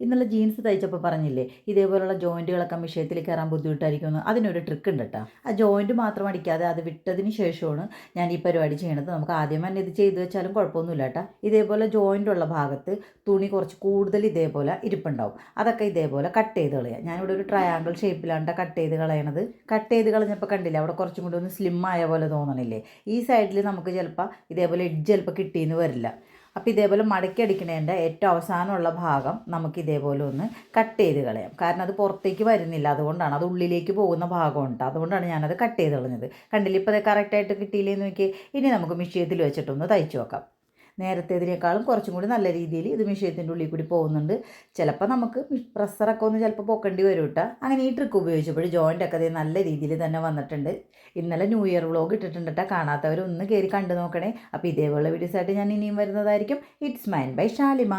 ഇന്നലെ ജീൻസ് തയ്ച്ചപ്പോൾ പറഞ്ഞില്ലേ ഇതേപോലുള്ള ജോയിൻറ്റുകളൊക്കെ വിഷയത്തിൽ കയറാൻ ബുദ്ധിമുട്ടായിരിക്കുമെന്ന്. അതിനൊരു ട്രിക്ക് ഉണ്ട് കേട്ടോ. ആ ജോയിൻറ്റ് മാത്രം അടിക്കാതെ അത് വിട്ടതിന് ശേഷമാണ് ഞാൻ ഈ പരിപാടി ചെയ്യണത്. നമുക്ക് ആദ്യം തന്നെ ഇത് ചെയ്ത് വെച്ചാലും കുഴപ്പമൊന്നുമില്ല കേട്ടോ. ഇതേപോലെ ജോയിൻ്റ് ഉള്ള ഭാഗത്ത് തുണി കുറച്ച് കൂടുതൽ ഇതേപോലെ ഇരിപ്പുണ്ടാവും. അതൊക്കെ ഇതേപോലെ കട്ട് ചെയ്ത് കളയുക. ഞാനിവിടെ ഒരു ട്രയാങ്കിൾ ഷേപ്പിലാണ് കട്ട് ചെയ്ത് കളയണത്. കട്ട് ചെയ്ത് കളഞ്ഞപ്പോൾ കണ്ടില്ല അവിടെ കുറച്ചും കൂടി ഒന്ന് സ്ലിം ആയ പോലെ തോന്നണില്ലേ. ഈ സൈഡിൽ നമുക്ക് ചിലപ്പോൾ ഇതേപോലെ എഡ്ജ് ചിലപ്പോൾ കിട്ടിയെന്ന് വരില്ല. അപ്പോൾ ഇതേപോലെ മടക്കി അടിക്കണേൻ്റെ ഏറ്റവും അവസാനമുള്ള ഭാഗം നമുക്ക് ഇതേപോലെ ഒന്ന് കട്ട് ചെയ്ത് കളയാം. കാരണം അത് പുറത്തേക്ക് വരുന്നില്ല, അതുകൊണ്ടാണ്. അത് ഉള്ളിലേക്ക് പോകുന്ന ഭാഗമുണ്ട്, അതുകൊണ്ടാണ് ഞാനത് കട്ട് ചെയ്ത് കളഞ്ഞത്. കണ്ടില്ല, ഇപ്പോൾ അത് കറക്റ്റായിട്ട് കിട്ടിയില്ലേന്ന് നോക്കി. ഇനി നമുക്ക് മിഷ്യത്തിൽ വെച്ചിട്ടൊന്ന് തയ്ച്ചു നോക്കാം. നേരത്തേതിനേക്കാളും കുറച്ചും കൂടി നല്ല രീതിയിൽ ഇത് മിഷ്യത്തിൻ്റെ ഉള്ളിൽ കൂടി പോകുന്നുണ്ട്. ചിലപ്പോൾ നമുക്ക് പ്രഷറൊക്കെ ഒന്ന് ചിലപ്പോൾ പൊക്കേണ്ടി വരും കേട്ടോ. അങ്ങനെ ഈ ട്രിക്ക് ഉപയോഗിച്ചപ്പോൾ ജോയിൻ്റൊക്കെ അത് നല്ല രീതിയിൽ തന്നെ വന്നിട്ടുണ്ട്. ഇന്നലെ ന്യൂ ഇയർ വ്ളോഗ് ഇട്ടിട്ടുണ്ട് കേട്ടോ. കാണാത്തവർ ഒന്ന് കയറി കണ്ടു നോക്കണേ. അപ്പോൾ ഇതേപോലെ വീഡിയോസായിട്ട് ഞാൻ ഇനിയും വരുന്നതായിരിക്കും. It's mine bye Shalimar.